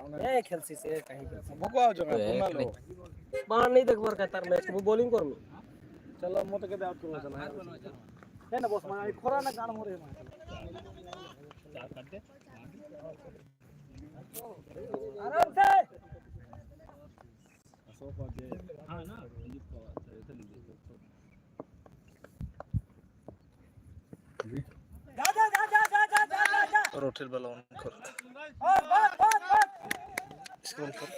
ए खेलसी से कहीं खेलसी भगवा जगह बना लो बाहर नहीं देखबर का तार मैच वो बॉलिंग करनु चलो मत के आउट करो चला है ना बॉस मां खोरा ना गान हो रे मां चार काट दे आराम से सो पर दे हां ना संदीप को ऐसे ले जा जा जा जा जा जा जा और होटल वाला ऑन कर स्क्रॉल कर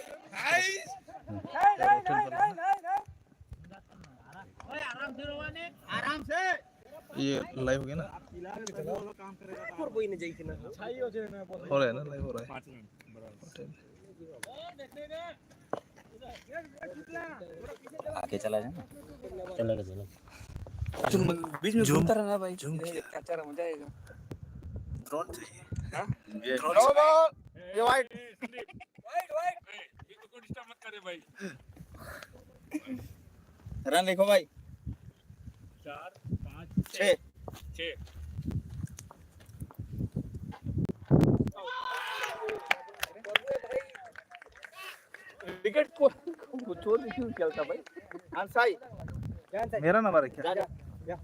आराम से ये लाइव हो गया ना और कोई नहीं जाई ना छाई हो जाए ना हो रहा है ना लाइव हो रहा है 5 मिनट बराबर आगे चला जाए ना चलेगा चलो बीच में झूमता रहना भाई झूम अच्छा मजा आएगा ड्रोन चाहिए हां ये नो बॉल ये वाइट वाइट ये को डिस्टर्ब मत करे भाई रन लिखो भाई 4 5 6 विकेट को छोड़ क्यों खेलता भाई अनसाई मेरा नंबर है क्या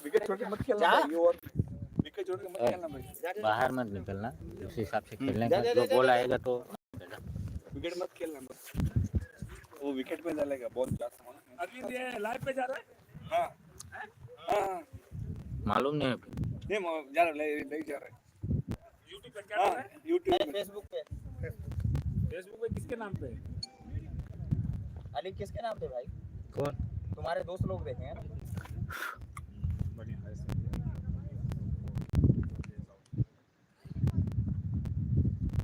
विकेट छोड़ के मत खेलना भाई और विकेट छोड़ के मत खेलना भाई बाहर मत निकलना उस हिसाब से खेलने का जो बॉल आएगा तो विकेट मत खेलना बस वो विकेट पे डालेगा बहुत ज्यादा अरविंद ये लाइव पे जा रहा है हां हां मालूम नहीं है नहीं जा रहा ले जा रहा है YouTube पे क्या है YouTube पे फेसबुक पे किसके नाम पे अली किसके नाम पे भाई कौन तुम्हारे दोस्त लोग देखे हैं बढ़िया है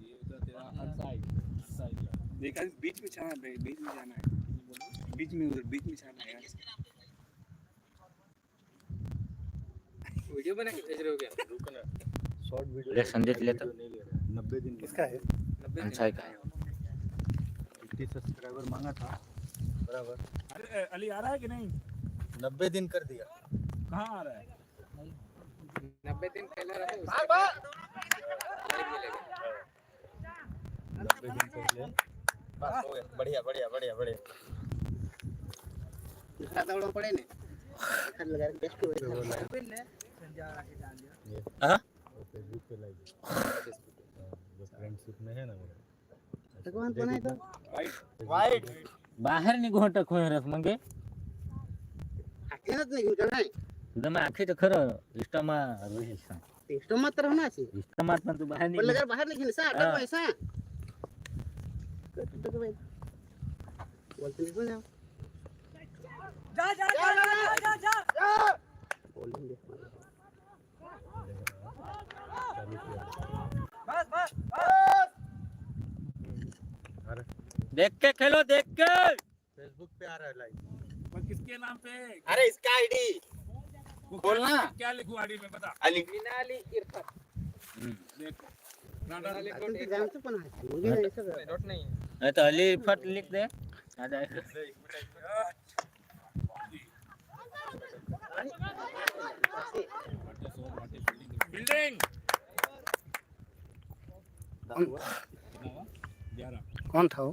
ये उधर तेरा अनसाइड देखा बीच में जाना है बीच में जाना है बीच में उधर बीच में जाना है यार वीडियो बना के भेज रहे हो क्या रुको ना शॉर्ट वीडियो ले संदेश लेता 90 दिन किसका है 90 अंसाई का 50 सब्सक्राइबर मांगा था बराबर अरे अली आ रहा है कि नहीं 90 दिन कर दिया कहां आ रहा है 90 दिन पहले रहे बस हो गया बढ़िया बढ़िया बढ़िया बढ़िया दौड़ो पड़े ने कर लगा के बेस्ट हो गया हां फेसबुक पे लाइव बस फ्रेंडशिप में है ना मेरा भगवान बनाए तो वाइट बाहर नहीं घोटक होय रस मंगे आखेनच नाही घेऊन नाही एकदम आखे तो खरं इष्टमा रोहित सांग टेस्ट मात्र होणार आहे इष्टमा पण तू बाहेर पण नाही लगा बाहेर निघेल सा अटक पैसा बोलते नहीं बोल जा जा जा जा जा बोलिंग देख बस बस देख के खेलो देख के फेसबुक पे आ रहा है लाइव पर किसके नाम पे अरे इसका आईडी बोलना क्या लिखूं आईडी में बता अली मिनाली इरफान देखो अजून ते जामचं पण आहे मुलगी नाही सगळं डॉट नाही नहीं तो अली फट लिख दे आ जाएगा बिल्डिंग कौन था वो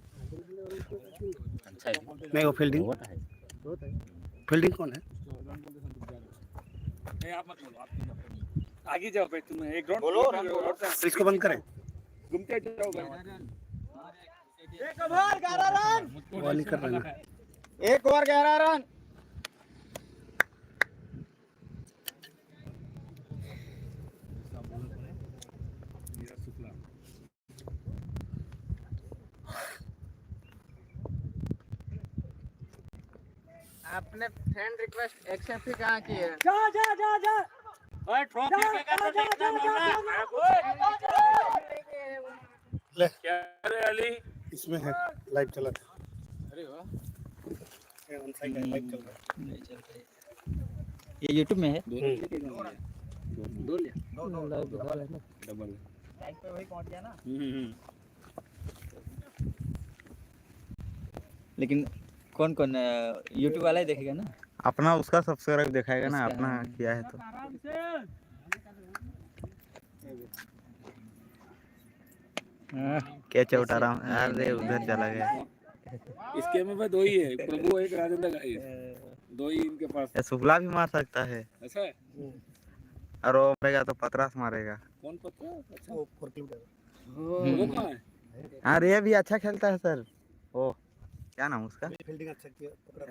अच्छा मैं वो फील्डिंग फील्डिंग कौन है नहीं आप मत बोलो आप आगे जाओ भाई तुम एक राउंड बोलो इसको बंद करें घूमते जाओ भाई एक ओवर 11 रन बॉलिंग कर रहे हैं एक ओवर 11 रन आपने फ्रेंड रिक्वेस्ट एक्सेप्ट ही कहाँ की है जा जा जा जा ओए ट्रॉफी पे का तो देखना ले क्या रे अली इसमें है लाइव चला था अरे वाह वन साइड लाइव चल रहा है ये YouTube में है दो लिया डबल लाइक पे वही पहुंच गया ना लेकिन कौन कौन YouTube वाला ही देखेगा ना अपना उसका सब्सक्राइब दिखाएगा ना इसका, अपना हाँ। किया है तो आराम से कैच उठा रहा हूँ, अरे उधर चला गया। इस गेम में दो ही है, प्रभु एक राजेंद्र गाइस, दो ही इनके पास। ये शुक्ला भी मार सकता है, ऐसा है? और वो मारेगा तो पतरास मारेगा। कौन पता? अच्छा वो फोर किलो वो कहाँ है? अरे ये भी अच्छा खेलता है सर। ओ क्या नाम उसका? फील्डिंग अच्छा किया, पकड़ा।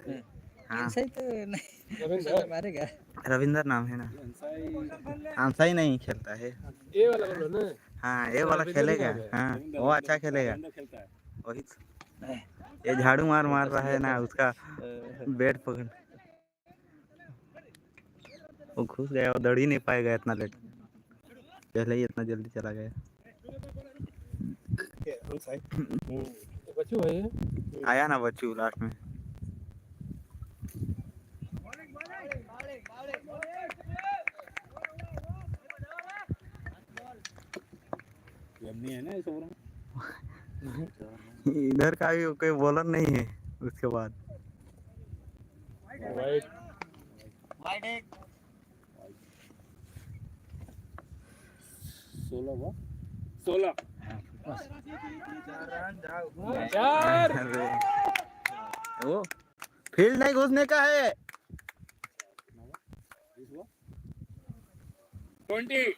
हाँ सही तो नहीं मारेगा। रविंदर नाम है ना। अंसाई आंसाई नहीं खेलता है। ये वाला बोलो ना। हाँ ये वाला खेलेगा। हाँ वो अच्छा खेलेगा। रविंद्र खेलता है। वही ये झाड़ू मार मार रहा है ना, उसका बैट पकड़ वो घुस गया, वो दौड़ ही नहीं पाएगा इतना लेट, पहले ही इतना जल्दी चला गया। बच्चू है आया ना बच्चू लास्ट में। नहीं है ना इस ओवर में। इधर का भी कोई बॉलर नहीं है उसके बाद। वाइट वाइड एक 16 हुआ 16 अरे, वो फील्ड नहीं घुसने का है। 20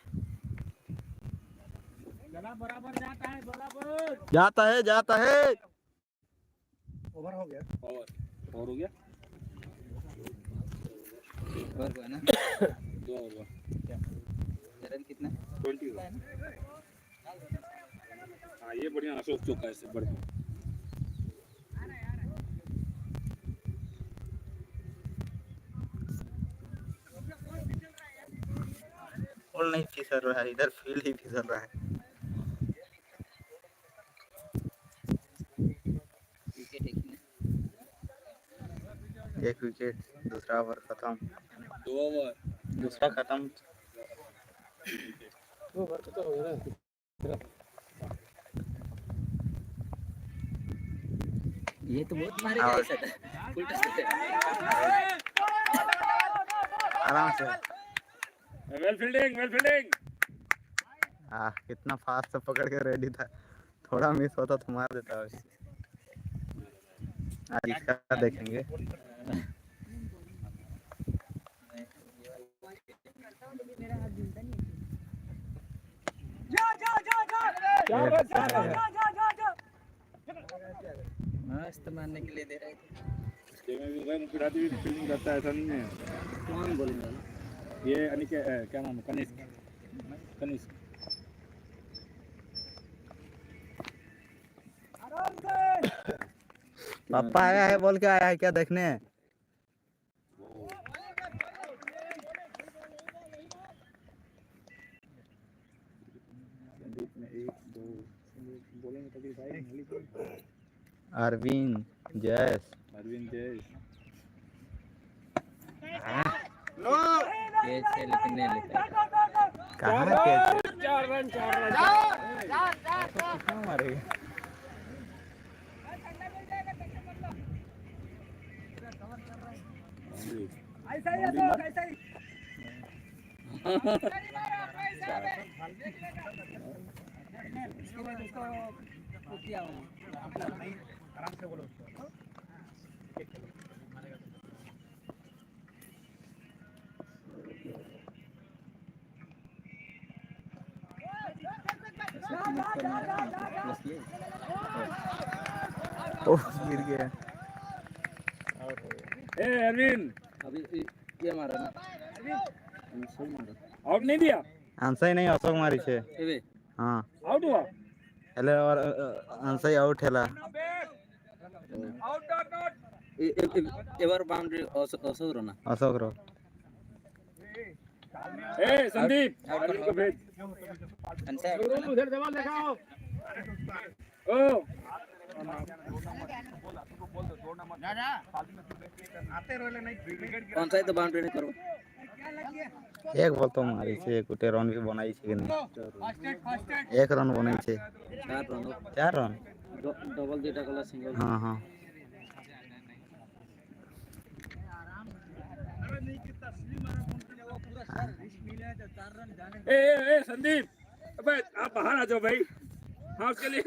जाता है ओवर हो गया। और हो गया और हुआ ना 2 ओवर रन कितना 20 हुआ। हाँ ये बढ़िया अशोक चौका है, इससे बढ़िया। बॉल नहीं फिसल रहा है, इधर फील्ड ही फिसल रहा है। विकेट एक ही एक विकेट, दूसरा ओवर खत्म। 2 ओवर दूसरा खत्म। ये तो बहुत मारेगा और- ऐसा था उल्टा से आराम से। वेल फील्डिंग कितना फास्ट से पकड़ के रेडी था, थोड़ा मिस होता तो मार देता। आज इसका देखेंगे। मस्त मारने के लिए दे रहे थे। इसके में भी भाई मुखियाती भी फील्डिंग करता है, ऐसा नहीं है। कौन बोलेंगे ये क्या नाम है, कनिष्क पापा आया है बोल के आया है क्या देखने? अरविंद जयस ये से लेकिन नहीं लेता कहाँ के 4 रन कितना मारेगा? ऐसा ही अशोक, ऐसा ही। इसको किया आराम से बोलो। ओ गिर गया। अरविंद अभी ये मारा ना आउट नहीं दिया, आंसर नहीं अशोक मारी छे। एवे हाँ आउट हुआ। हेलो और आंसर आउट हैला। एवर बाउंड्री अशोक रो ना अशोक रो। संदीप अरविंद को भेज। उधर जवान दिखाओ। ओ कौन सा तो बाउंड्री नहीं करो एक बॉल तो मारी छे, एक उटे रन भी बनाई छे कि नहीं? एक रन बनाई छे, 4 रन 4 रन। डबल जेटा कला सिंगल हाँ हाँ संदीप, अबे आप बाहर आ जाओ भाई। हाँ उसके लिए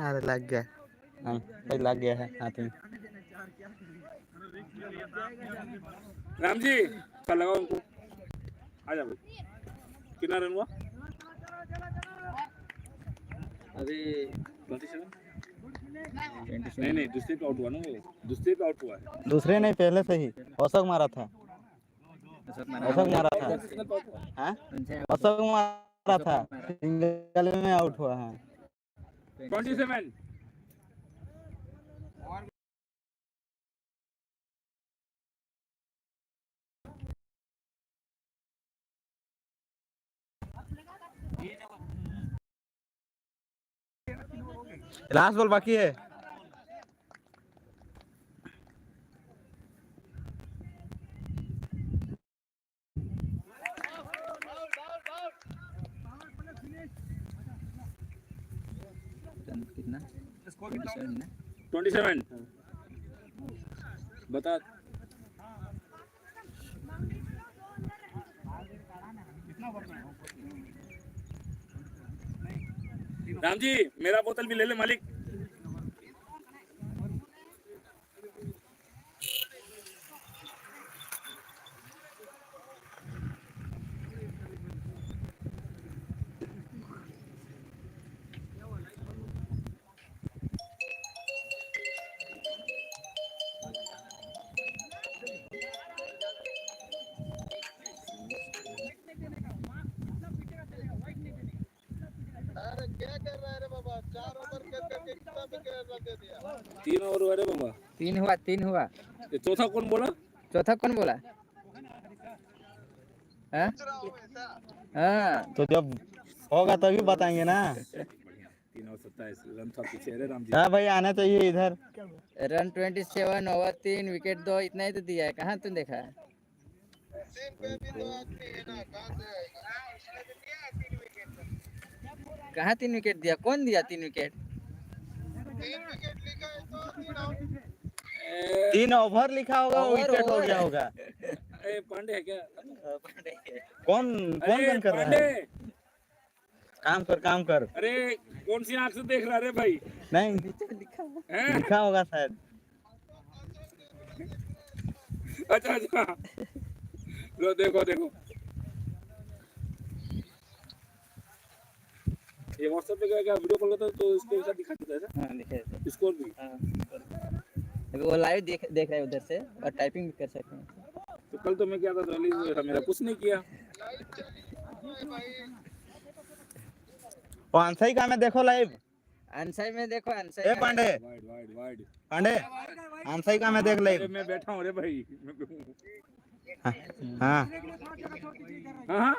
अरे लग गया। हाँ भाई लग गया है हाथ में। राम जी कल लगाओ उनको। आ जा भाई कितना रन हुआ अरे 27 नहीं नहीं दूसरे पे आउट हुआ ना वो दूसरे पे आउट हुआ है दूसरे नहीं पहले से ही अशोक मारा था। अशोक मारा था। हाँ अशोक मारा था सिंगल में आउट हुआ है। 27 लास्ट बॉल बाकी है। कितना 27 बता राम जी मेरा बोतल भी ले ले मालिक तीन ओवर हुआ रे बाबा 3 हुआ। ये चौथा कौन बोला चौथा कौन बोला? हाँ हाँ तो जब होगा तभी बताएंगे ना। 3 और 27 रन था पीछे रे राम जी हाँ भाई आना चाहिए इधर। रन 27 ओवर 3 विकेट 2 इतना ही तो दिया है। कहाँ तुम देखा है? कहाँ 3 विकेट दिया? कौन दिया 3 विकेट? 3 ओवर लिखा होगा ओवर, विकेट हो ओवर। गया होगा। ए पांडे है क्या कौन कौन अरे रन कर रहा पांडे है? काम कर काम कर। अरे कौन सी आंख से देख रहा रे भाई नहीं हैं लिखा होगा शायद। अच्छा अच्छा लो देखो देखो ये व्हाट्सएप पे क्या वीडियो कॉल करता है तो इसको ऐसा दिखा देता है हाँ दिखे। स्कोर भी अभी वो लाइव देख रहे हैं उधर से और टाइपिंग भी कर सकते हैं। तो कल तो मैं क्या था रिलीज हुआ था मेरा कुछ नहीं किया वो आंसर का मैं देखो लाइव। अनसाई में देखो ए अनसाई Pandey wide wide wide Pandey answer का मैं देख अरे लाइव। मैं बैठा हूँ रे भाई हाँ हाँ हाँ हाँ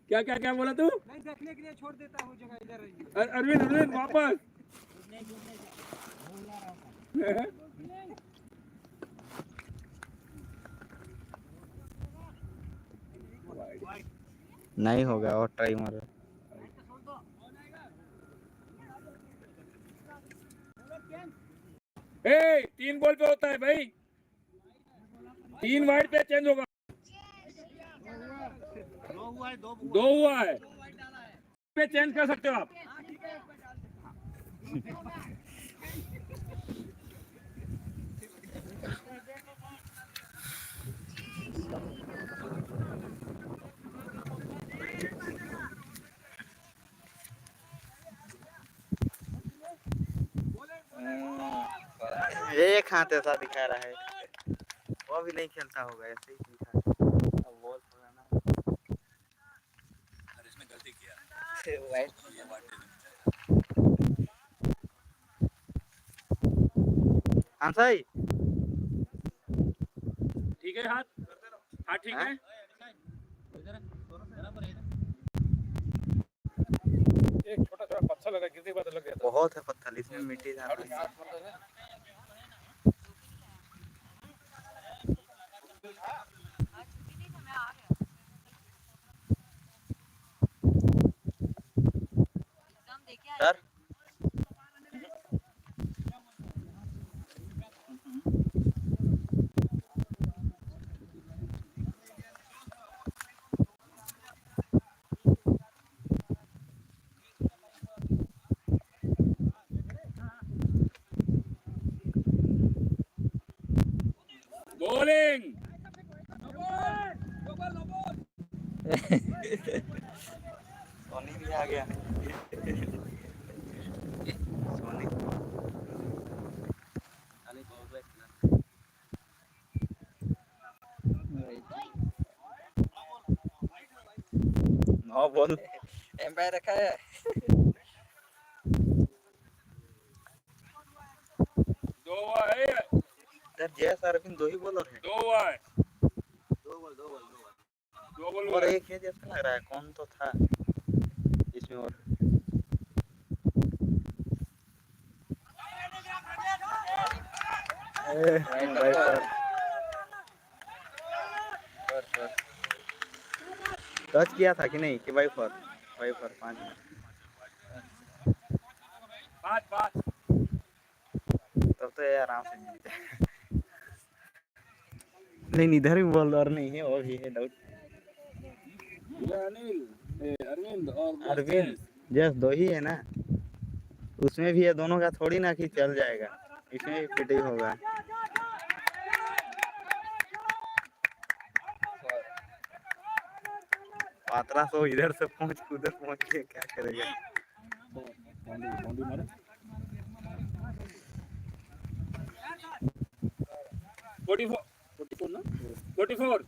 क्या क्या क्या बोला तू नहीं देखने के लिए छोड़ देता हूँ जगह इधर अरविंद अरविंद वापस नहीं होगा और ट्राई मारो। ए 3 बॉल पे होता है भाई 3 वाइड पे चेंज होगा 2 हुआ है पे चेंज कर सकते हो आप एक हाथ ऐसा दिखा रहा है। वो भी नहीं खेलता होगा ऐसे ही दिखा है। अब बॉल थोड़ा ना इसने गलती किया आंसर ठीक है हाथ हाथ ठीक है एक छोटा छोटा पत्थर लगा गिरने के बाद लग गया बहुत है पत्थर इसमें मिट्टी ज्यादा है। सर बॉलिंग सोनी भी आ गया। Soni no ball. एम्पायर रखा है। दो है इधर जैस अरविंद दो ही बॉलर है। दो है दो बॉल और एक है जैसा लग रहा है। कौन तो था इसमें और टच किया था कि नहीं कि बाई फॉर 5 पाँच तब तो ये आराम से जीत जाए। लेकिन इधर भी बॉलर नहीं है वो भी है डाउट। अरविंद और अरविंद जस्ट दो ही है ना। उसमें भी ये दोनों का थोड़ी ना कि चल जाएगा। इसमें भी फिट ही होगा। पात्रा सो इधर से पहुंच उधर पहुंच के क्या करेगा। फोर्टी फोर ना 44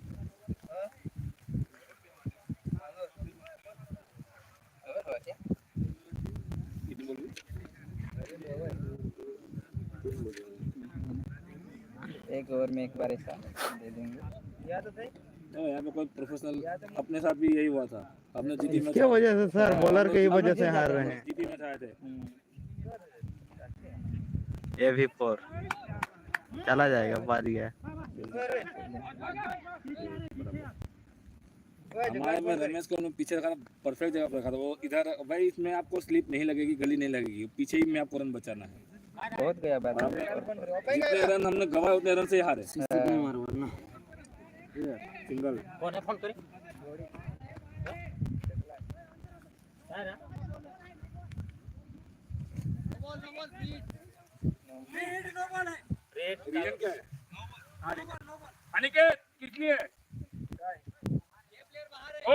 एक ओवर में एक बार ऐसा दे देंगे। यहाँ पे कोई प्रोफेशनल अपने साथ भी यही हुआ था। हमने जीती मैच इसके वजह से सर बॉलर के ही वजह से हार रहे हैं। जीती मैच आए थे। ये भी 4 चला जाएगा बारी है। हमारे में रमेश को पीछे रखा परफेक्ट जगह पर रखा था। वो इधर भाई इसमें आपको स्लिप नहीं लगेगी गली नहीं लगेगी पीछे ही में आपको रन बचाना है। बहुत गया बात। जितने रन हमने गवाए उतने रन से हारे। सिंगल फोन करे रीजन क्या है? अनिकेत किस लिए?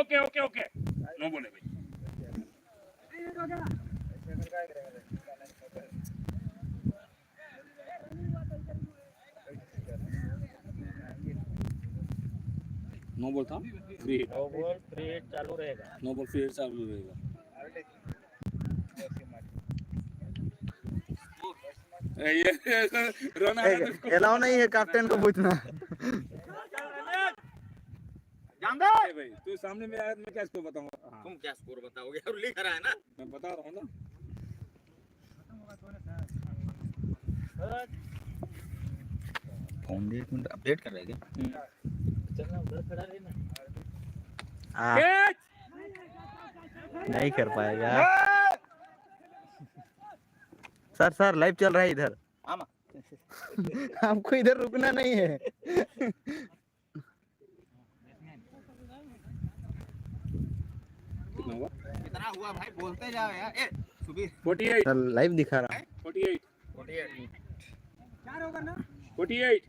ओके ओके ओके नो बोले भाई। नो बॉल था free hit. No ball free hit चालू रहेगा। नो बॉल फ्री हिट चालू रहेगा। ये रन आया तो इसको एलाउ नहीं है कैप्टन को पूछना। भाई तू सामने में आया मैं क्या स्कोर बताऊंगा। तुम क्या स्कोर बताओगे और लिख रहा है ना। मैं बता रहा हूँ ना। फोन एक मिनट अपडेट कर रहे क्या? चलना उधर खड़ा रहना। कैच नहीं कर पाएगा। सर लाइव चल रहा है इधर। आपको इधर रुकना नहीं है। कितना हुआ? कितना हुआ भाई बोलते जाओ यार। 48 सर लाइव दिखा रहा है। 48 चार होगा ना 48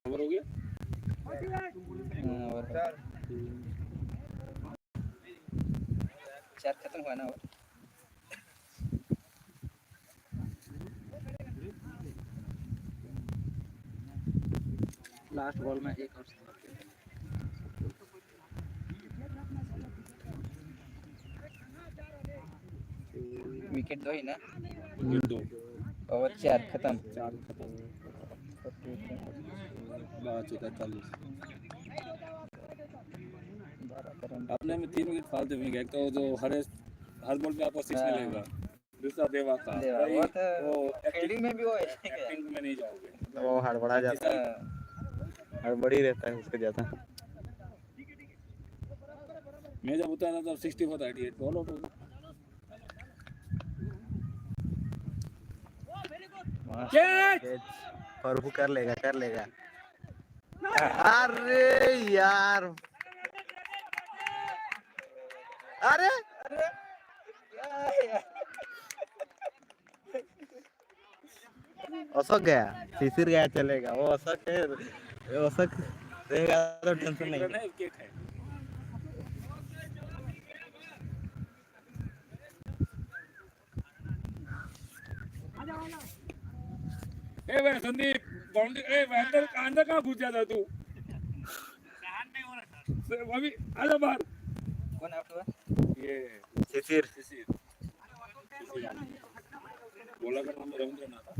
ओवर हो गया। चार खत्म हुआ ना ओवर। लास्ट बॉल में एक और विकेट दो ही ना। विकेट दो ओवर 4 खत्म। 4 खत्म 40 अपने में 3 विकेट फालतू में गए। तो जो हर बॉल पे आपको 6 मिलेगा। दूसरा देवा था वो तो फील्डिंग में भी वो ऐसे ही एक्टिंग में नहीं जाओगे। वो हड़बड़ा जाता है। हड़बड़ी रहता है उसके ज्यादा। मैं जब उतरा था तब 64 था 88 बॉल आउट हो गया। कैच प्रभु कर लेगा। अरे यार अरे अशोक गया, शिशिर गया चलेगा, वो अशोक है, वो अशोक रहेगा तो टेंशन नहीं। विकेट है। ए भाई संदीप बाउंड्री, ए अंदर कहाँ घुस जाता तू? अभी आजा बाहर। कौन आउट हुआ? ये शिशिर बोला का नाम रविंद्रनाथ था।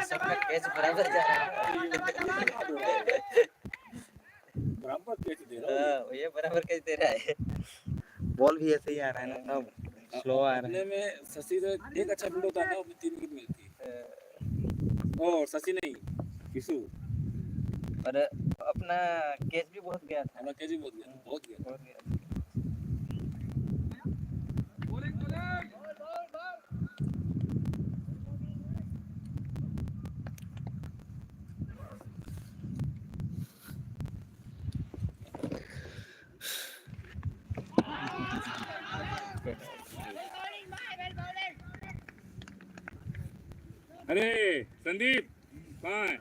सबका कैच बराबर जा रहा है। बराबर कैच दे रहा है। ये बराबर कैच दे रहा है। बॉल भी ऐसे ही आ रहा है ना, सब स्लो आ रहा है। अपने में शशि से एक अच्छा फील्ड होता है ना, वो 3 विकेट मिलती है। और शशि नहीं, किसू और अपना कैच भी बहुत गया था। हमारा कैच भी बहुत गया। बहुत गया। अरे संदीप कहाँ है?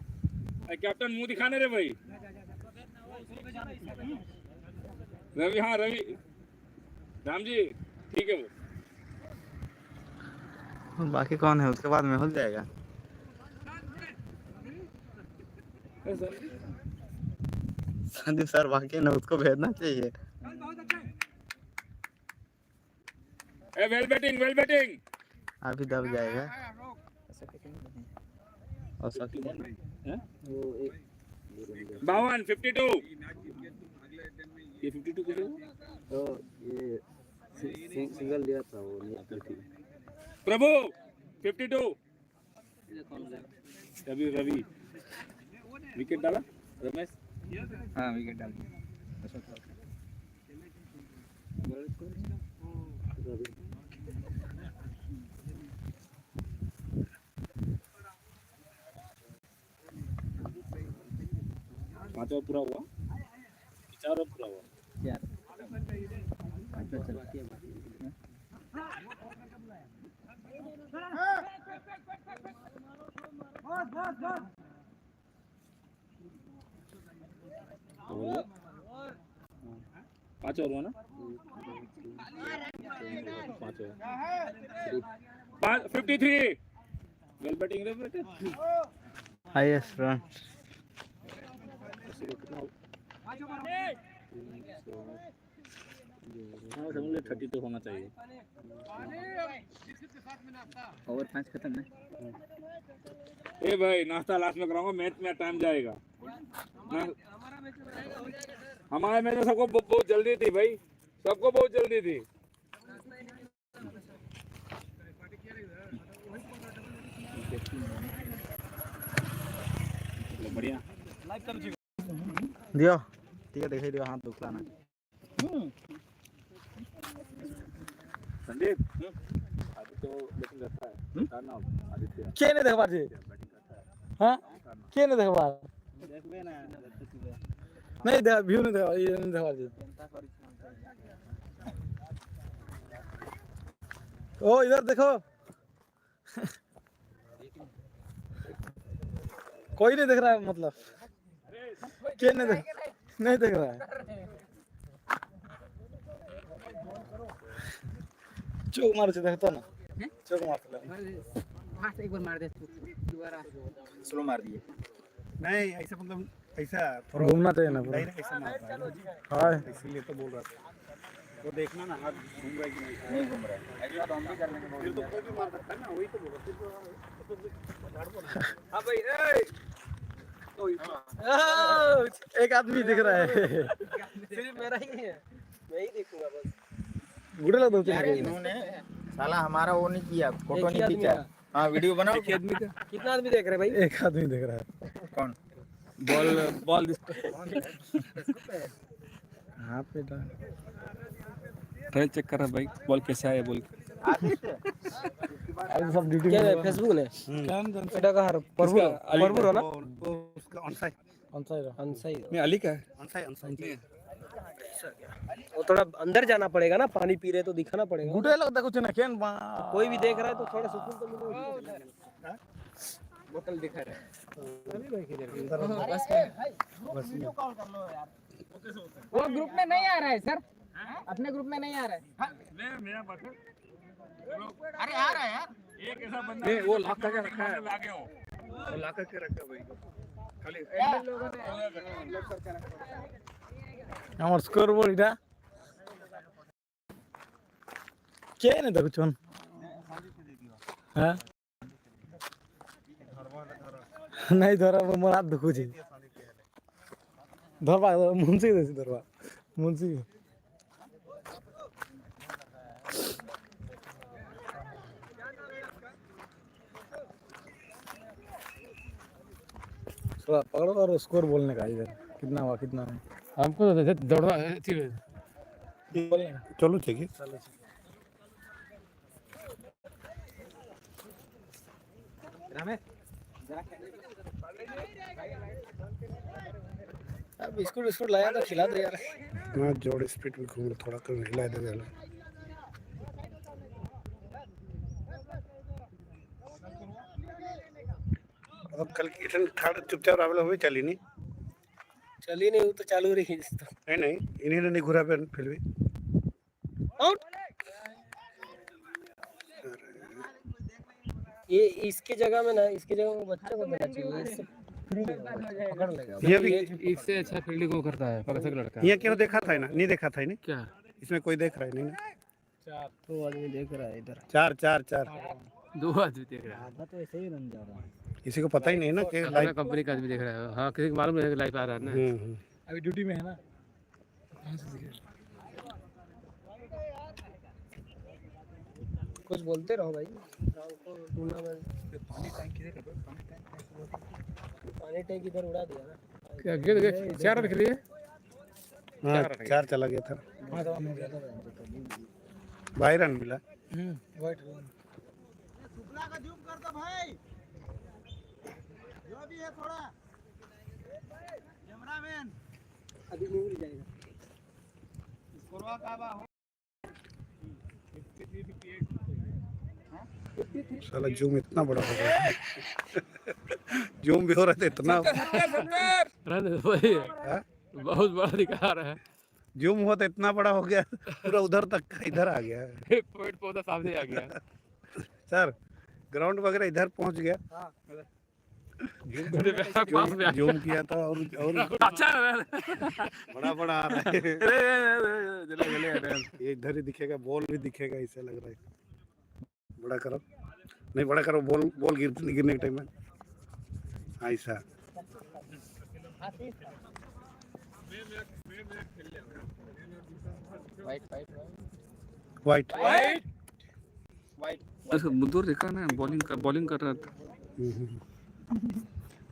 कैप्टन मुंह दिखाने रे भाई। रवि, हाँ रवि, राम जी ठीक है। वो बाकी कौन है उसके बाद में हो जाएगा। संदीप सर बाकी ना, उसको भेजना चाहिए। Well batting. अभी दब जाएगा। और सकी 52 52 ये 52 किलो तो ये सिंगल दिया था वो नहीं। प्रभु 52 रवि विकेट डाला रमेश। हाँ विकेट डाल दिया। पांचवा पूरा हुआ, 4 पूरा हुआ। यार पांचवा चला के पांच और हुआ ना, 53 वेल बैटिंग रे बेटे। हाईएस्ट रन हाँ समझ ले 30 तो होना चाहिए। ओवर 5 खत्म है। ए भाई नाश्ता लास्ट में कराऊंगा, मैच में टाइम जाएगा ना। हमारे में तो सबको बहुत जल्दी थी भाई, सबको बहुत जल्दी थी। बढ़िया दियो, ठीक है दिखाई दियो, हाथ दुखलाना। संदीप आदित्य बैटिंग करता है, करना आदित्य के नहीं देखबा जी? हां के नहीं देखबा? देखबे ना, नहीं दे व्यू नहीं देखबा, ये नहीं देखबा जी। ओ इधर देखो, कोई नहीं देख रहा है, मतलब के नहीं देख रहा है। चौक मार से देखता ना, चौक मार ले। फास्ट एक बार मार दे दोबारा। स्लो मार दिए। नहीं ऐसा मतलब ऐसा थोड़ा घूमना चाहिए ना पूरा। डायरेक्ट ऐसा मारता है। हां इसीलिए तो बोल रहा था। वो देखना ना हाथ घूम रहा है कि नहीं घूम रहा है। ऐसा तो हम भी कर लेंगे। फिर तो कोई भी मार सकता है ना, वही तो बोल रहा था। हाँ भाई एक आदमी दिख रहा है, सिर्फ मेरा ही है, मैं ही देखूंगा बस। गुड़े लग दो इन्होंने साला हमारा वो नहीं किया, फोटो नहीं खींचा। हाँ वीडियो बनाओ। कितना आदमी देख रहे भाई? एक आदमी देख रहा है। कौन? बॉल हां पे ट्रायल चेक कर रहा भाई बॉल कैसे आया बोल के। सब ड्यूटी क्या है फेसबुक ने এটা কার পরবুর পরবুর না उसका ऑनसाइड अनसाई मैं अली का है। ऑनसाइड वो थोड़ा अंदर जाना पड़ेगा ना पानी पी रहे तो दिखाना पड़ेगा गुटे लगता कुछ ना केन कोई भी देख रहा है तो थोड़ा सुकून तो मिलेगा बोतल दिखा रहा है वो ग्रुप में नहीं आ रहा है सर, अपने ग्रुप में नहीं आ रहा है। अरे आ रहा है यार। नहीं वो लॉक करके रखा है। वो लॉक करके रखा है भाई खाली আমার স্কোরবোর্ড এটা কে নে দেখুছন হ্যাঁ নাই ধরা মোর হাত দুখুছি ধরবা মুন্সি দেছি ধরবা মুন্সি पकड़ो और स्कोर बोलने का इधर कितना हुआ कितना नहीं हमको तो दौड़ना चलो ठीक है अब बिस्कुट बिस्कुट लाया तो खिला दो यार मैं जोड़ स्पीड में घूम थोड़ा कर हिला दे गया अब कल की थर्ड चुपचाप रावला हुई चली नहीं चली नहीं वो तो चालू रही नहीं इन्हीं ने नहीं घुरा फिर भी आउट ये इसकी जगह में ना इसकी जगह में बच्चे को देना चाहिए इससे फ्री पकड़ लेगा ये भी इससे अच्छा फील्डिंग को करता है पकड़ लड़का। ये क्यों देखा था ना नहीं देखा था नहीं क्या इसमें कोई देख रहा है नहीं ना चार तो आदमी देख रहा है इधर चार चार चार दो आदमी देख रहा है, आधा तो ऐसे ही रन जा रहा है किसी को पता ही नहीं ना कि अपना कंपनी का आदमी देख रहा है। हाँ किसी को मालूम है लाइव आ रहा है ना। अभी ड्यूटी में है ना कुछ बोलते रहो भाई टूर्नामेंट पानी टैंक इधर उड़ा दिया ना क्या गेंद चार रन खेलिए हाँ चार चला गया था बाई रन मिला वाइट अभी नहीं उड़ जाएगा साला जूम इतना बड़ा हो गया जूम भी हो रहा था इतना रन वही है, बहुत बड़ा दिखा रहा है। जूम हुआ तो इतना बड़ा हो गया पूरा उधर तक का इधर आ गया पॉइंट पौधा सामने आ गया। सर ग्राउंड वगैरह इधर पहुंच गया पास में आ जूम किया था और अच्छा बड़ा बड़ा आ रहा है ये इधर ही दिखेगा बॉल भी दिखेगा ऐसा लग रहा है बड़ा करो नहीं बड़ा करो बॉल बॉल गिरने के टाइम में ऐसा वाइट दूर देखा ना बॉलिंग कर रहा था।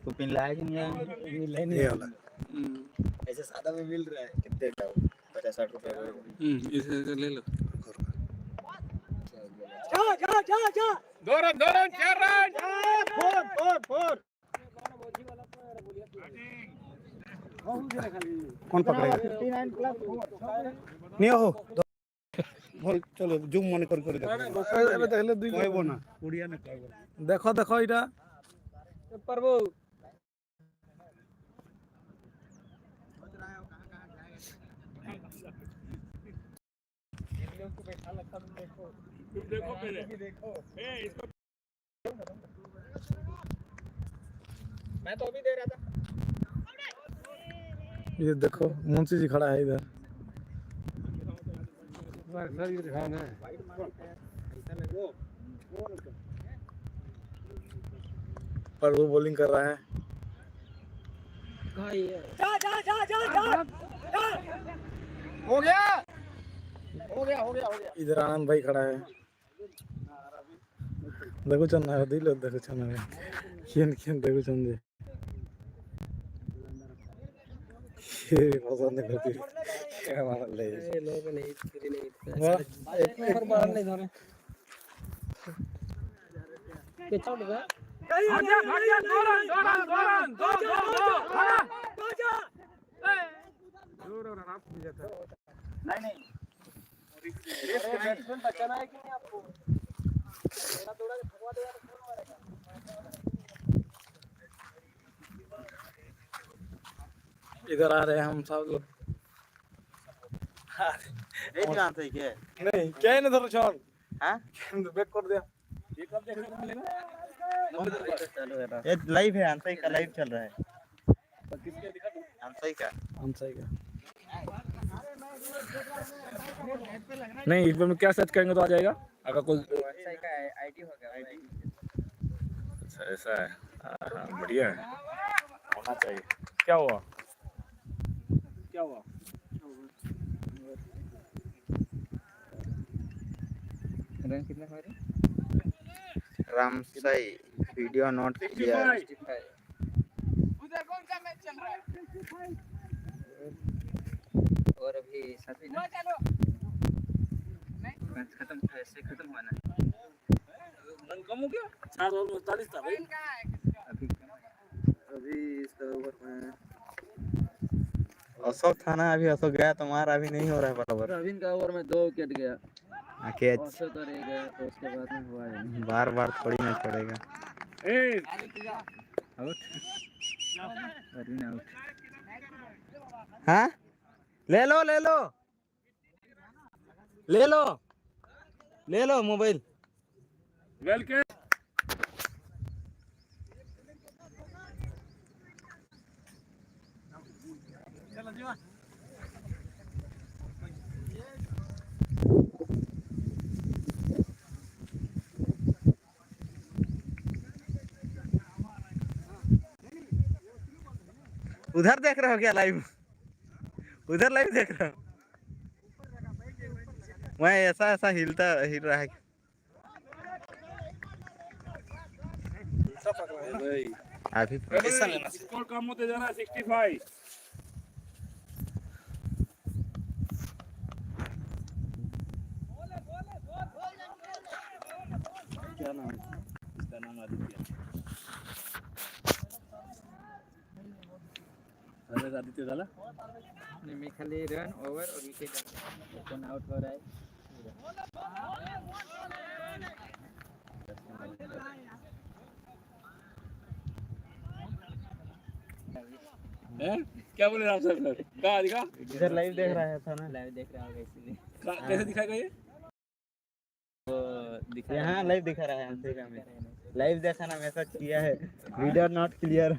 तो पिन लाया कि नहीं ये वाला ऐसे सादा में मिल रहा है कितने का 50-60 रुपए इसे ले लो। जा दो रन 4 रन फोर कौन पकड़ेगा 59 प्लस नहीं हो बोल चलो जूम मन कर देखले वो ना उड़िया ने देखो देखो इटा प्रभु देखो इसको मैं तो अभी दे रहा था ये देखो मुंशी जी खड़ा है इधर सर ये दिखा ना पर वो बॉलिंग कर रहा है जा हो गया इधर आनंद भाई खड़ा है देखो चंदा है दिल देखो चंदा है किन देखो चंदे ये पसंद नहीं करती इधर आ रहे हैं हम सब लोग एक कहाँ से क्या नहीं क्या है ना धरो छोड़ हाँ बैक कर दिया ये कब देखने को मिलेगा? ये लाइव है आंसई का लाइव चल रहा है किसके दिखा तू? आंसई का हम सही का नहीं इस पे में क्या सर्च करेंगे तो आ जाएगा अगर कोई सही का आईडी होगा अच्छा ऐसा है हाँ बढ़िया है होना चाहिए क्या हुआ क्या हुआ? रन कितना हो रहा रामसाई वीडियो नॉट क्लियर है उधर कौन सा मैच चल रहा है? और अभी साथ में चलो मैच खत्म ऐसे खत्म हुआ ना रन कम हो गया? 4 ओवर में 48 था भाई। अभी इसका ओवर में अशोक था ना अभी अशोक गया तो मार अभी नहीं हो रहा है बराबर रविन का ओवर में 2 विकेट गया कैच औसत तो रह गया तो उसके बाद में हुआ है बार बार थोड़ी ना छोड़ेगा ए आउट रविन आउट हाँ ले लो ले लो ले लो ले लो मोबाइल वेल के उधर देख रहे हो क्या लाइव उधर लाइव देख रहे हो वहाँ ऐसा ऐसा हिल रहा है भाई अभी स्कोर कम होते जा रहा है 65। क्या नाम है? इसका नाम आदित्य। आदित्य झाला मी खाली रन ओवर और विकेट कौन आउट हो रहा है हैं? क्या बोले राम सर कहाँ दिखा? इधर लाइव देख रहा था ना लाइव देख रहा होगा इसीलिए कैसे दिखाएगा ये? वो दिखा यहाँ लाइव दिखा रहा है आंसर में लाइव देखा ना मैसेज किया है वीडियो नॉट क्लियर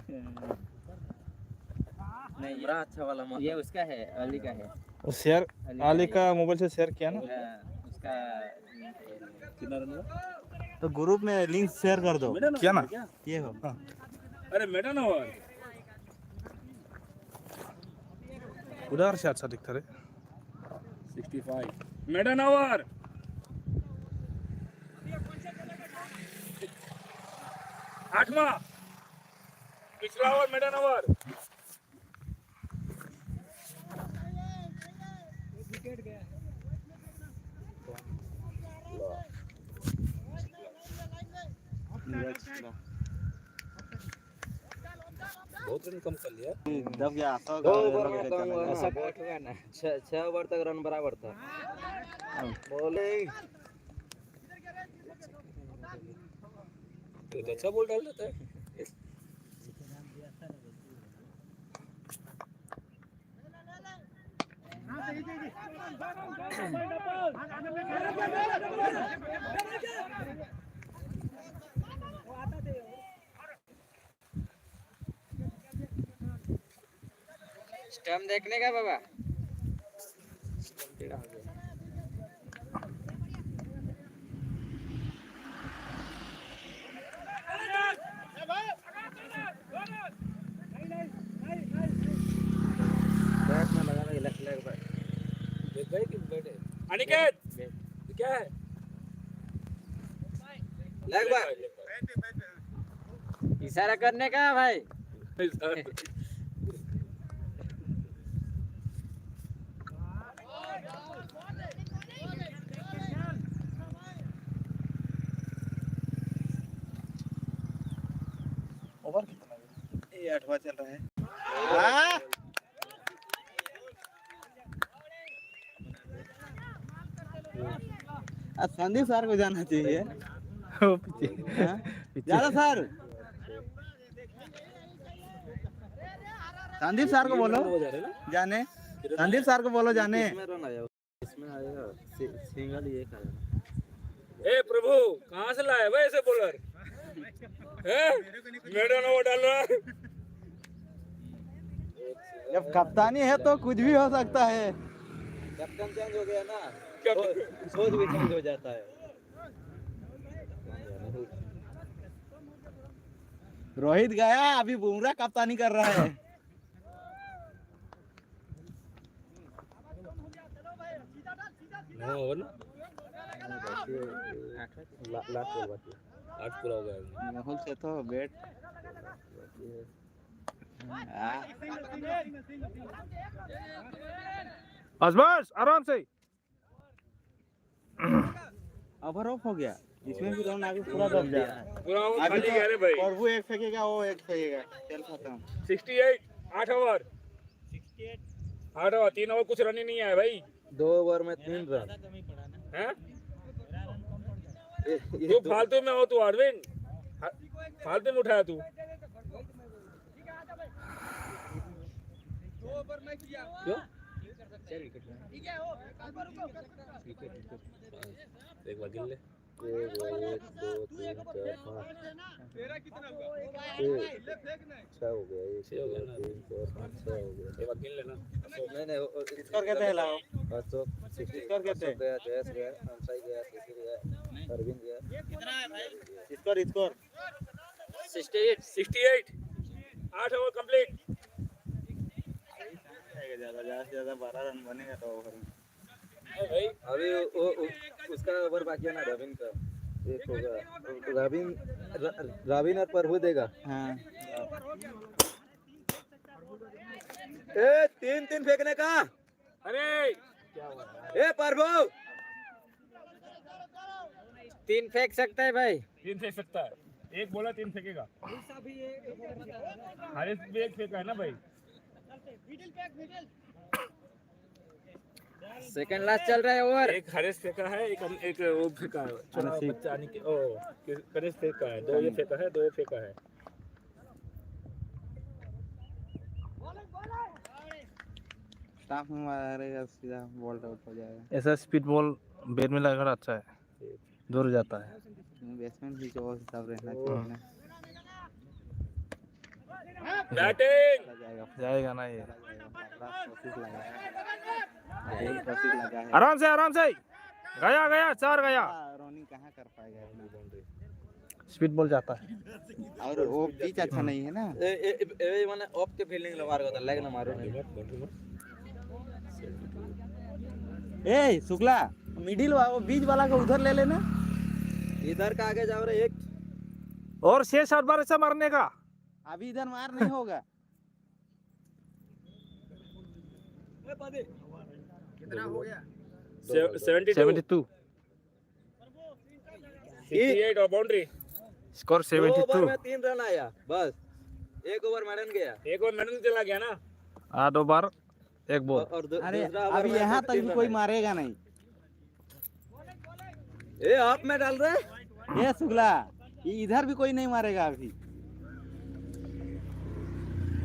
नहीं बड़ा अच्छा वाला ये उसका है अली का है शेयर अली का मोबाइल से शेयर किया ना उसका कितना रन हुआ? तो ग्रुप में लिंक शेयर कर दो मेडन क्या ना? क्या? ये हो अरे मेडन ओवर उधर से अच्छा दिखता रे 65 मेडन ओवर 8वां पिछला ओवर मेडन ओवर बहुत रन कम कर लिया। जब गया ऐसा बैठ हुआ ना 6 ओवर तक रन बराबर था बॉलिंग तो अच्छा बॉल डाल देता है। स्टम्प देखने का बाबा बैट में लगा लग देख गए कि बैठे अनिकेत क्या है लग बा इशारा करने का भाई ओवर कितना है? ये 8वां चल रहा है। हाँ? संदीप सर को जाना चाहिए। हाँ? ज्यादा सर संदीप सर को बोलो जाने। संदीप सर को बोलो जाने। इसमें आएगा सिंगल ये खाएगा। ए प्रभु कहाँ से लाए भाई ऐसे बॉलर? मेडन ओवर डाल रहा है। जब कप्तानी है तो कुछ भी हो सकता है। कैप्टन चेंज हो गया ना, सोच भी चेंज हो जाता है। रोहित गया, अभी बुमराह कप्तानी कर रहा है। आज पूरा हो गया। राहुल से तो बैट बस आराम से। ओवर ऑफ हो गया। इसमें भी रन आगे पूरा दब जा रहा है। पूरा ओवर अभी खाली गया रे भाई। प्रभु एक फेंकेगा, वो एक फेंकेगा, खेल खत्म। 68 8 ओवर 8 ओवर 3 ओवर कुछ रन ही नहीं आया भाई। 2 ओवर में 3 रन। हैं? तू फालतू में हो तू अरविंद, फालतू में उठाया तू। क्यों? एक बार गिन ले। 1 2 3 4 5 6 हो गया। 1 2 3 4 5 6 हो गया। एक बार गिन लेना। स्कोर कहते हैं लाओ। स्कोर कहते हैं? गया, जयेश गया, अंसाई गया, शिशिर गया, अरविंद गया। Score 68 8 over complete. ज्यादा से ज्यादा 12 रन बनेगा तो ओवर में। भाई अभी वो उसका ओवर बाकी है ना, रविन का 1 होगा। रविन और प्रभु देगा। हाँ। ए 3 फेंकने का। अरे ए प्रभु 3 फेंक सकता है भाई। 3 फेंक सकता है। एक बोला 3 फेंकेगा। हारिस भी एक फेंका है ना भाई। सेकंड लास्ट चल रहा है ओवर। एक हारिस फेंका है, एक वो फेंका है। छोटा बच्चा आने के कनिष्ठ फेंका है। 2 ये फेंका है, 2 ये फेंका है। स्टाफ में मारेगा सीधा बॉल आउट हो जाएगा। ऐसा स्पीड बॉल बैट में लगाना अच्छा है, दूर जाता है। बैट्समैन भी जो हिसाब रहना चाहिए ना। बैटिंग जाएगा ना ये। कोशिश लगा है। आराम से गया 4 गया। रोनी कहाँ कर पाएगा अपनी बाउंड्री। स्पीड बॉल जाता है। और वो पिच अच्छा नहीं है ना। ए माने ऑफ के फील्डिंग लो मार लेग ना मारो। ए शुक्ला मिडिल वो बीच वाला को उधर ले लेना। इधर का आगे जाओ रे। एक और 6-7 बार ऐसा मारने का। अभी इधर मार नहीं होगा। कितना हो गया? 72 68 और बाउंड्री। स्कोर 72 72। में 3 रन आया बस। 1 ओवर मैडन गया। एक और मैडन चला गया ना। 8 ओवर 1 बॉल। और अरे दूसरा ओवर अभी में यहाँ तक 3 भी रन कोई आया। मारेगा नहीं। ए आप में डाल रहे। ये शुक्ला ये इधर भी कोई नहीं मारेगा अभी।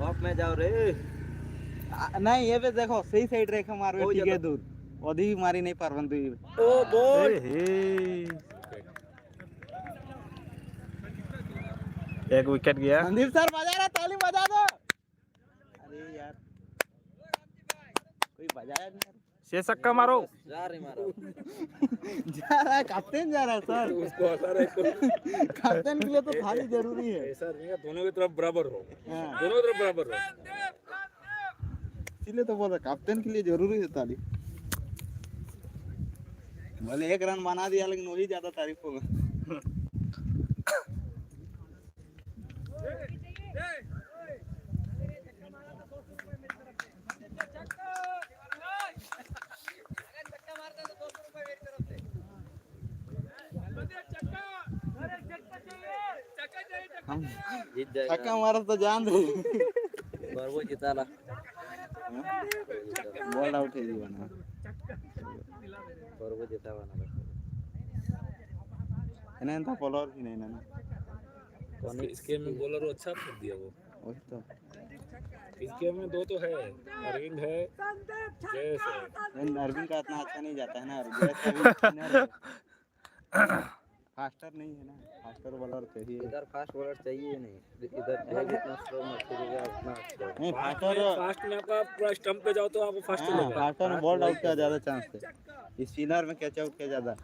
ऑफ में जाओ रे। नहीं ये भी देखो सही साइड रेखा मारो हो ठीक है जाता। दूर ओदी भी मारी नहीं पारवन तू। ओ बॉल। एक विकेट गया। संदीप सर बजा रहा, ताली बजा दो। अरे यार कोई बजाया नहीं यार। 6 छक्का मारो। जा रे मारो। जा रहा है कैप्टन जा रहा है सर। उसको असर है कैप्टन के लिए तो थाली जरूरी है। ऐसा नहीं है, दोनों की तरफ बराबर हो। हाँ। दोनों की तरफ बराबर हो। इसलिए तो बोल रहा कैप्टन के लिए जरूरी है ताली। भले 1 रन बना दिया लेकिन वही ज्यादा तारीफ होगा। जीत जाएगा छक्का मारा तो जान दे और वो जिताला बॉल आउट है जीवन और वो जितावा ना बस इन्हें तो बॉलर भी नहीं ना कौन इस गेम में बॉलर अच्छा कर दिया वो। वही तो इस गेम में दो तो है, अरविंद है, जयेश है। अरविंद का इतना अच्छा नहीं जाता है ना फास्टर नहीं है ना, फास्टर बॉलर चाहिए। इधर फास्ट बॉलर चाहिए नहीं, इधर बॉल जितना स्लो मत करिएगा उतना अच्छा नहीं फास्टर फास्ट में आपका पूरा स्टंप पे जाओ तो आपको फास्ट हाँ, लगेगा। फास्टर में बॉल आउट का ज्यादा चांस है, स्पिनर में कैच आउट का ज्यादा।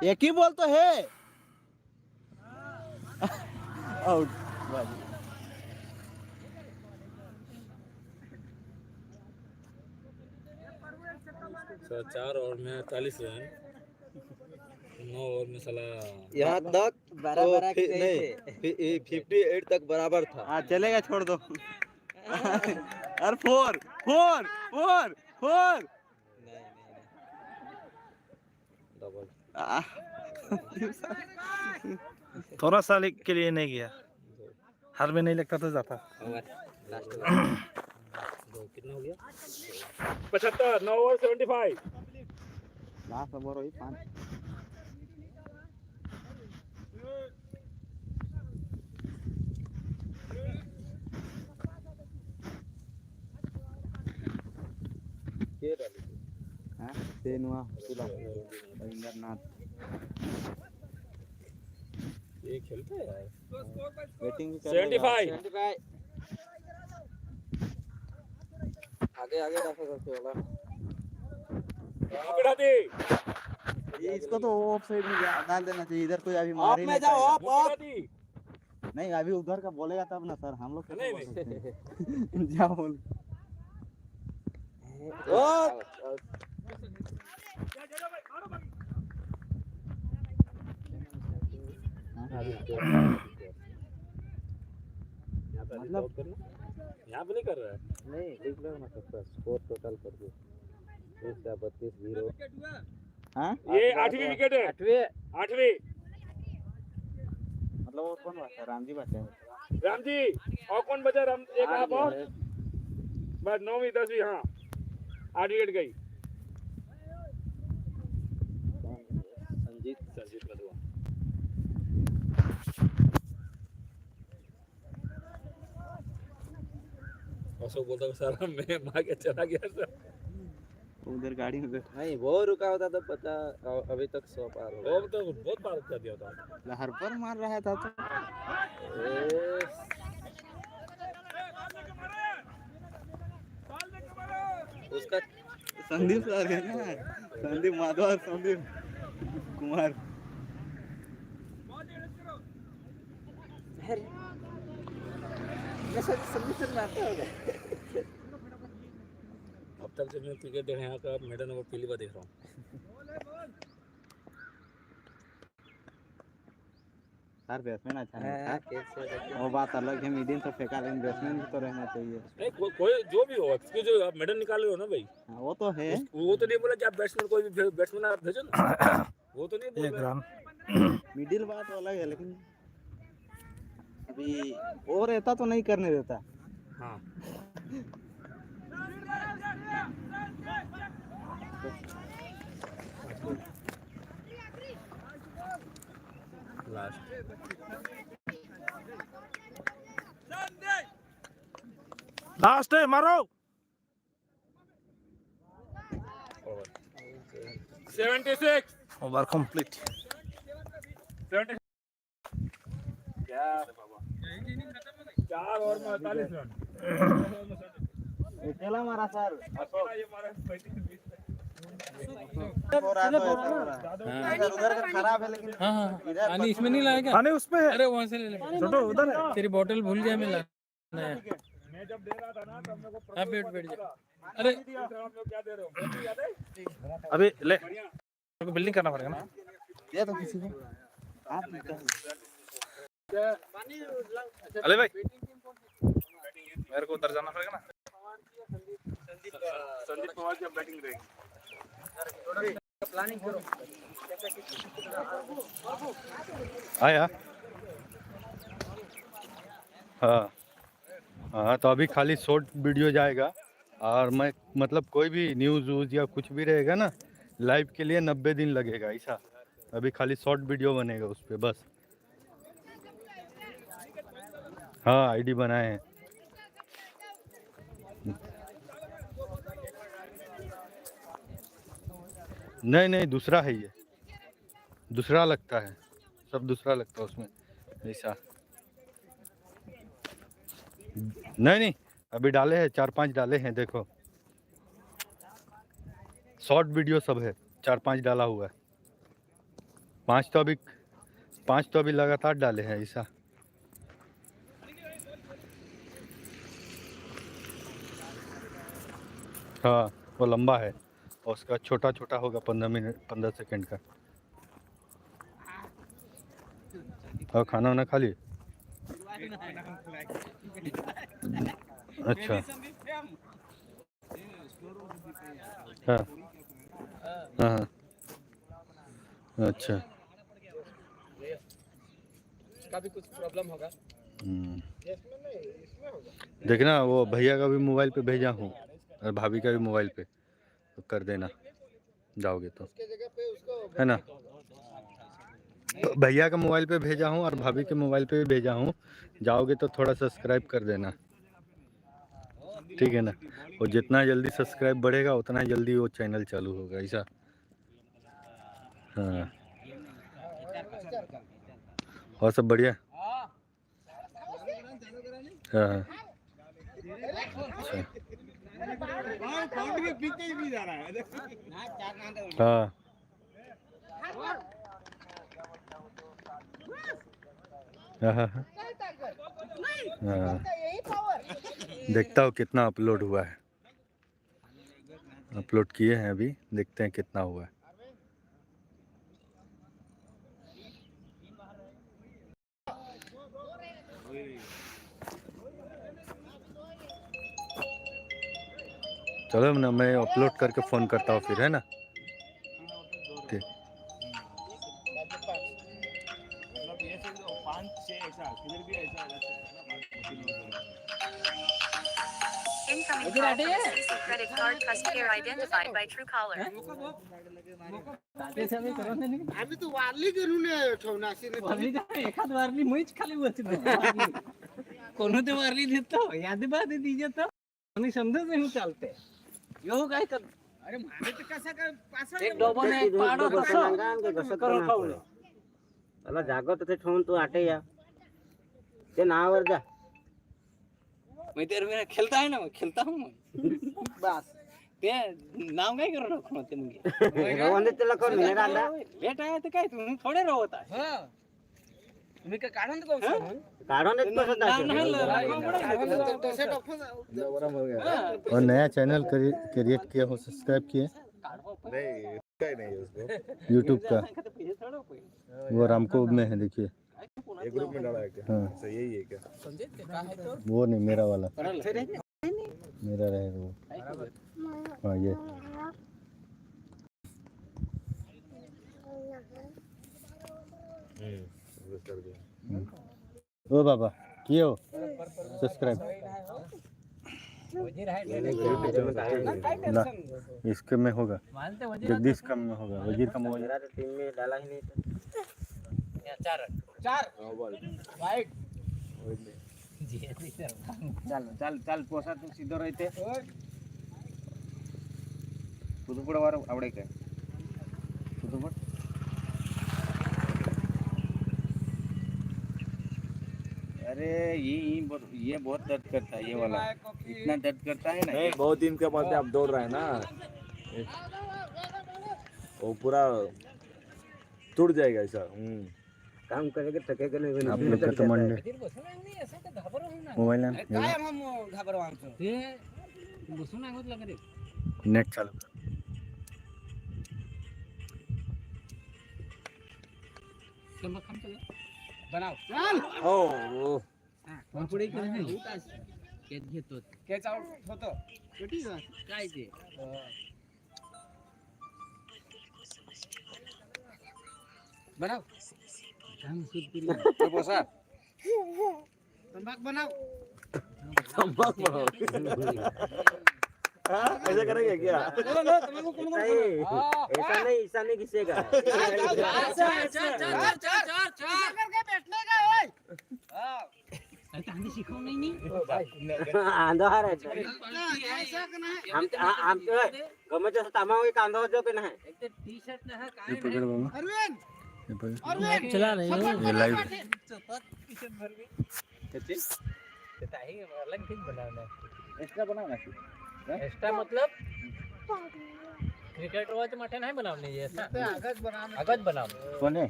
एक ही बॉल तो है आउट। सर 4 ओवर में 40 रन, 9 ओवर में साला यहाँ तक बराबर तो नहीं 58 तक बराबर था। हाँ चलेगा, छोड़ दो। अरे फोर फोर फोर फोर नहीं डबल थोड़ा सा के लिए नहीं गया, हार में नहीं लगता तो जाता। लास्ट कितना हो गया? 75, 9 ओवर 75। लास्ट ओवर वही 5। के डाली हाँ सेनुआ रविंद्रनाथ ये खेलते हैं यार। बैटिंग 75। आगे आगे रखो सबसे वाला पकड़ा दे, इसको तो ऑफ साइड में डाल देना चाहिए, इधर कोई अभी ऑफ मार ही में नहीं जाओ पाएगा। ऑफ पकड़ा दी। नहीं अभी उधर का बोलेगा तब ना सर, हम लोग कैसे नहीं, बोल सकते हैं? जाओ बोल। मतलब यहाँ पे नहीं कर रहा है। नहीं लिख लो ना सबका स्कोर टोटल कर दो 32-0। हाँ ये 8वीं विकेट है, 8वीं। मतलब वो कौन बात है? रामजी बात है। राम जी और कौन बचा? राम एक आप और बस 9वीं 10वीं। हाँ 8 विकेट गई। संजीत मधुआ। अशोक बोलता सारा मैं मार के चला गया सर। उधर गाड़ी में बैठा नहीं वो रुका होता तो पता अभी तक 100 पार हो वो तो बहुत पार कर दिया था। हर पर मार रहा था तो उसका संदीप सर है ना, संदीप माधव, संदीप कुमार। अब तक से मैं क्रिकेट देख यहाँ का मैदान और पहली बार देख रहा हूँ। सर बैट्समैन अच्छा नहीं हाँ, था, वो बात अलग है। मीडियम तो फेंका, लेकिन बैट्समैन तो रहना चाहिए। नहीं कोई जो भी हो, एक्सक्यूज जो आप मैदान निकाल रहे हो ना भाई, हाँ, वो तो है। वो तो नहीं बोला कि आप बैट्समैन कोई भी बैट्समैन आप भेजो ना, वो तो नहीं बोल एक रहा। रन मिडिल बात अलग है, लेकिन अभी वो रहता तो नहीं करने देता। हाँ लास्ट है, मारो। 76। Over complete. 76। क्या रे बाबा, 4 ओवर में 48 रन। चला मारा सर। ये मारा 35-20। उधर का खराब है, लेकिन इधर पानी इसमें नहीं लाया क्या? पानी उसमें है, अरे वहाँ से ले ले, छोटो उधर है। तेरी बोतल भूल गया मैं लाना है। मैं जब दे रहा था ना तब मेरे को हाँ बैठ जा। अरे आप लोग क्या दे रहे हो? मेरे को याद है? अभी ले, मेरे को बिल्डिंग करना पड़ेगा ना। ये तो किसी को आप अले भाई मेरे को उधर जाना पड़ेगा ना। संदीप पवार की बैटिंग रहेगी। आया। हाँ हाँ, तो अभी खाली शॉर्ट वीडियो जाएगा और मैं मतलब कोई भी न्यूज़ वूज़ या कुछ भी रहेगा ना, लाइव के लिए 90 दिन लगेगा ऐसा। अभी खाली शॉर्ट वीडियो बनेगा उस पर बस। हाँ आईडी बनाए हैं। नहीं नहीं, दूसरा है ये, दूसरा लगता है, सब दूसरा लगता है उसमें ऐसा। नहीं नहीं, अभी डाले हैं 4-5 डाले हैं, देखो शॉर्ट वीडियो सब है, 4-5 डाला हुआ है। 5 तो अभी लगातार डाले हैं ऐसा। हाँ वो लंबा है और उसका छोटा छोटा होगा 15 सेकंड का। और खाना वाना खा लिए? अच्छा हाँ हाँ हाँ, अच्छा इसका भी कुछ प्रॉब्लम होगा। देखना वो भैया का भी मोबाइल पे भेजा हूँ और भाभी का भी मोबाइल पे, तो कर देना जाओगे तो, है ना। भैया का मोबाइल पे भेजा हूँ और भाभी के मोबाइल पे भी भेजा हूँ, जाओगे तो थोड़ा सब्सक्राइब कर देना, ठीक है ना। और जितना जल्दी सब्सक्राइब बढ़ेगा उतना जल्दी वो चैनल चालू होगा ऐसा। हाँ और सब बढ़िया। हाँ अच्छा हाँ हाँ हाँ, देखता हूँ कितना अपलोड हुआ है। अपलोड किए हैं अभी, देखते हैं कितना हुआ है। चलो ना, मैं अपलोड करके फ़ोन करता हूँ फिर, है ना। ठीक Incoming call from CC credit card customer identified by Truecaller. आम्ही तू वारली करून ठेवणार एखाद वारली मुळीच खाली बसत कोण ते वारली देतो यादी बादी दीजे तो आणि समजत नाही चालते यो काय कर अरे मागे तर कसा काय एक डबन एक पाडो कसं करून खाऊ त्याला जागो तिथे ठेवून तू आटे या ते नावावर जा. मैं तेरे खेलता है ना, मैं खेलता हूँ मैं बस ते नाव काय करू नको ते मुगे रवंदे त्याला कोण मेरा आला लेट आहे ते काय तुम्ही थोडे रोवत आहे हां तुम्ही काय काढून देतो काढून देत कसं है। और नया चैनल क्रिएट किया हो, सब्सक्राइब किए? नहीं उसको यूट्यूब का वो रामको में है, देखिए एक ग्रुप में डाला है क्या? हाँ सही यही है क्या? वो नहीं, मेरा वाला मेरा रहेगा वो। हाँ ये कर दिया। ओ बाबा किए हो सब्सक्राइब ना, इसके में होगा, जगदीश का में होगा, वजीर का मोबाइल टीम में डाला ही नहीं था. चार वाईट चल चल चल पोसा तू सीधो रहते पुदुपड वार आवडे काय पुदुपड अरे ये बहुत दर्द करता है, ये वाला इतना दर्द करता है ना। नहीं, बहुत दिन के बाद आप दौड़ रहे हैं ना, वो पूरा टूट जाएगा ऐसा। काम करेंगे थकेगा नहीं. आप लोग का तो मंडे मोबाइल है, काय हम घाबरवांचो ते बसून आहोत लगे नेट चालू कर. बनाव हो हां पुढे केलं नाही केच घेतो केच आउट होतो काय ते बनाओ तो बोसा तंबाकू बनाओ ऐसा करेंगे क्या? ऐसा नहीं घिसेगा। सिखाओ नहीं कांदा है हम गमच्या तामा कांदा होतो की नाही टी शर्ट ना है चला रहे हो ये लाइव अलग ठीक बनाना एक्स्ट्रा बनाव ना एक्स्ट्रा मतलब क्रिकेट वॉच मटे नाही बनवणे ऐसा आगच बनाव कोणे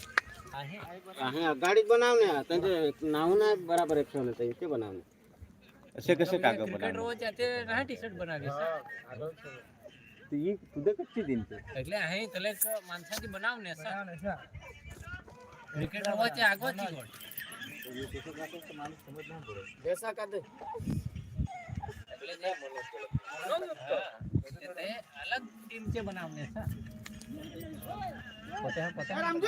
आहे आहे गाडीत बनवणे त्यांचे नाव नाही बराबर एक ठेवणे ते बनवणे असे कसे कागद क्रिकेट बनवणे वॉच आते नाही टी शर्ट बनावे ती तुझे कच्ची दिन ते એટલે आहे त्याला एक माणसाची बनावणे असा क्रिकेट वॉच आगच गोड जैसा का दे એટલે જે બોલો ते अलग टीम चे बनावणे असा पता रामजी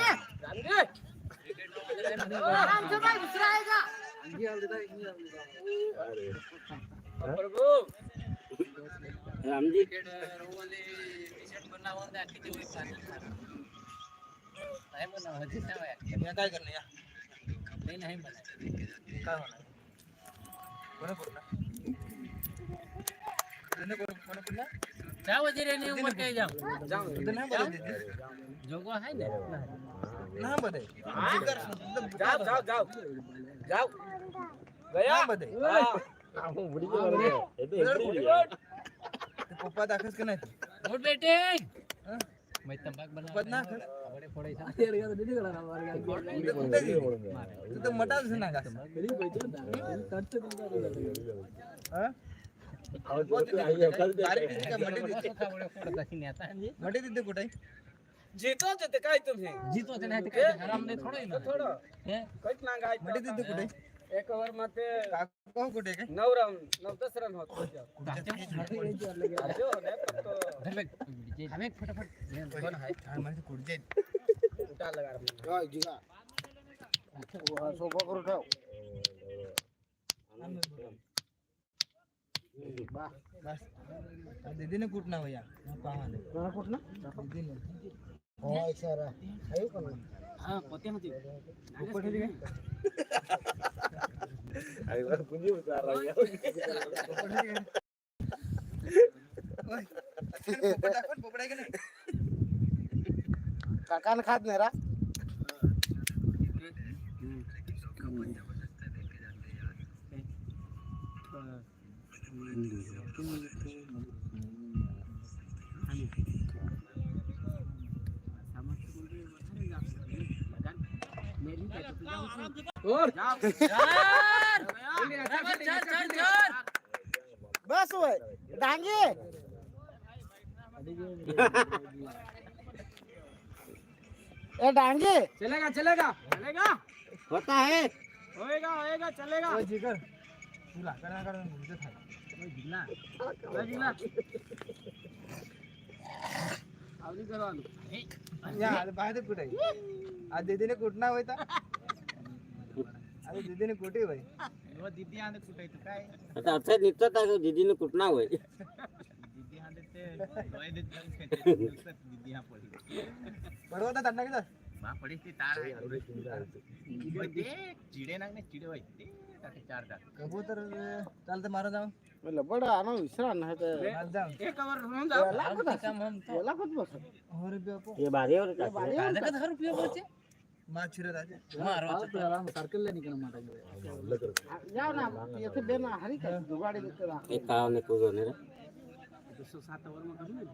आराम से भाई दूसरा आएगा प्रभु रामजी रोवाले टी-शर्ट बनावून द्या किती होईल नाही बनावायचे काय काय करणे या नाही बनायचं काय होणार कोण पूर्ण क्या वजह रे नहीं उम्र के जाओ तो ना बोले जोगो है ना बदे जाओ जाओ जाओ जाओ गया बदे पप्पा दाखस के नहीं उठ बेटे मैं तंबाकू बना बदना बड़े फोड़े था तू तो मटा से ना गा हां मटे तिथे कुठे जीतोच ते काय तुम्ही जीतोच नाही ते काय आराम नाही थोडं ना थोडं हे कच ना गाय मटे तिथे कुठे एक ओव्हर मध्ये काको कुठे काय 9 राउंड 9-10 रन होत हमें फटाफट कोण आहे माझे कुठे उठा लगा काय जिगा सोफा करू ठेव बस दीदीने कुठना भैया पावाने कोणा कुठना दीदीने हो इशारा आयो का हां पोते होती ऊपर ठीक है आई बार पुंजी उतार रहा है ओए पोपड़ा के नहीं काका ने खात मेरा बस ओए डांगे ए डांगे चलेगा चलेगा चलेगा होता है होएगा होएगा चलेगा ओ जिगर तुला करा करा मुझे था ओ जिगला आवडी करो आलो या बाहेर कुठे आज दीदीने कुठना होता अरे दीदीने कुठे भाई वो दीदी आने कुठे तू काय आता अच्छा निघतात आहे दीदीने कुठना होय दीदी आने ते लोय देत दीदी हा पडी बडवता तन्ना किधर बा पडी ती तार आहे ते चिडे नागने चिडे होय ते ताते चार टाक कबूतर चालते मारो जाऊ बोला बड़ा आना विसरा ना है एक ओवर होऊन जाऊ काम हम तो लाखत बस और रुपया को ये बारीवर का का 10 रुपया बोचे माछिरे दाजे मारो आराम सर्कल ले निकल माटा जाओ ना ये तो देना हरी का जुगाड़ी देते रहा एक काव ने को ने रे 207 ओवर में कर ले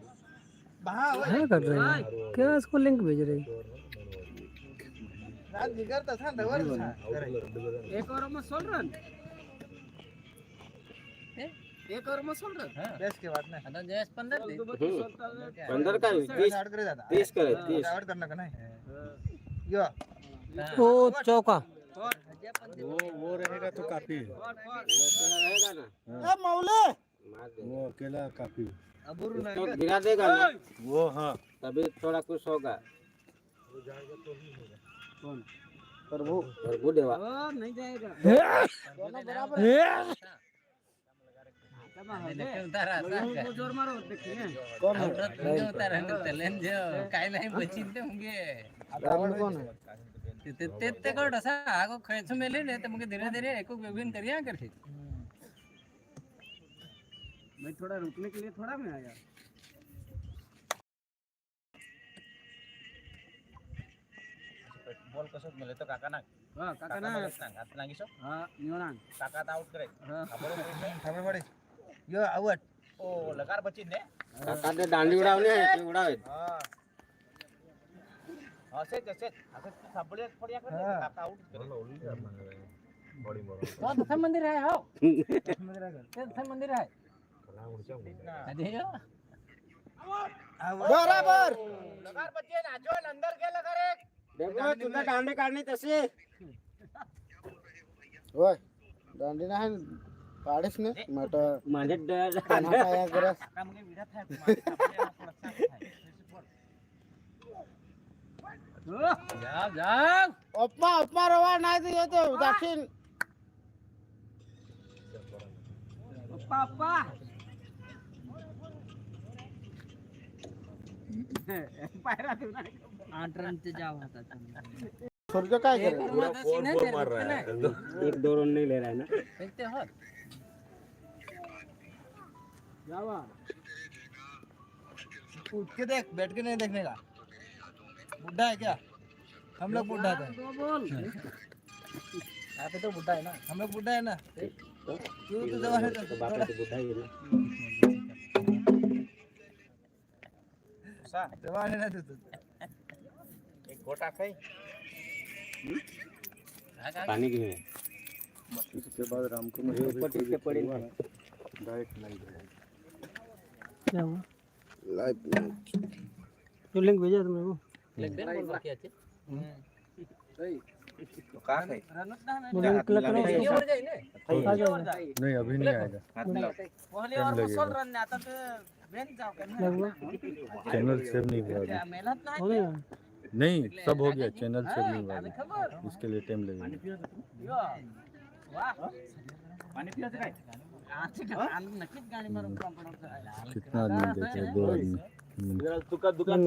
बहा कर रहे हैं क्या इसको लिंक भेज रहे रात बिगड़ता था डबल एक ओवर में 16 रन एक ओवर में 16 रन बेस के बाद ना आता जयस 15 दे 15 का 20 आउट करे जाता 30 करे 30 आउट करना का नहीं यो ओ चौका वो रहेगा तो काफी रहेगा ना ए मौले वो अकेला काफी अबुरु तो नहीं गिरा देगा ना वो हाँ तभी थोड़ा कुछ होगा प्रभु प्रभु देवा नहीं जाएगा दोनों बराबर जोर मारो देखिए कौन है काय नाही बचिन ते मुगे ड्राइवर कौन है ते कोड असा आगो खैच मेले ने ते मुगे धीरे धीरे एको विभिन्न करिया करते मैं थोड़ा रुकने के लिए थोड़ा मैं आया बॉल कसं मेले तो काका ना हां काका ना हात लागिसो हां निवना काका आउट करे हां खबर पडे यो आउट ओ लगार बचिन ने काका ने दांडी उड़ावली है की उड़ावे हां असे तसे असं सापडे पड्या कर काका आउट करे तो दत्त मंदिर आहे हो दत्त मंदिर आहे बराबर लगार बचिन आजो अंदर गेला करे देखो तुला दांडी काढणी तशी होय दांडी नाही काढीस ने मट माझे खाना खाया करस काका मगे विडा थाय सापडे जा जा उपमा उपमा रवा नाही तर येतो दाखीन पापा पायरा तू नाही 8 रन ते जाव होता स्वर्ग काय करे पूरा 4 मार रहा है एक दो रन नहीं ले रहा है ना देखते हो जावा उठ के देख बैठ के नहीं देखने का बुढ़ा है क्या हम लोग बुढ़ा है दो बॉल यहाँ पे तो बुढ़ा है ना हम लोग बुढ़ा है ना तू तो जवान है तो बाप तो बुढ़ा ही है ना जवान है ना तू एक गोटा खाई पानी की है उसके बाद राम को ये ऊपर टिक पड़ी डाइट लाइव क्या हुआ लाइव तो लिंक भेजा तुमने वो तो कहाँ खाई नहीं अभी नहीं आएगा पहले और मसल रन आता तो बेंच जाओ चैनल सेव नहीं हुआ अभी। मेहनत नहीं नहीं सब हो गया चैनल सेव नहीं हुआ अभी। इसके लिए टाइम लगेगा वाह पानी पिया काय नक्कीच गाडी मारून पडतो कितना आदमी देखे 2 आदमी दुकान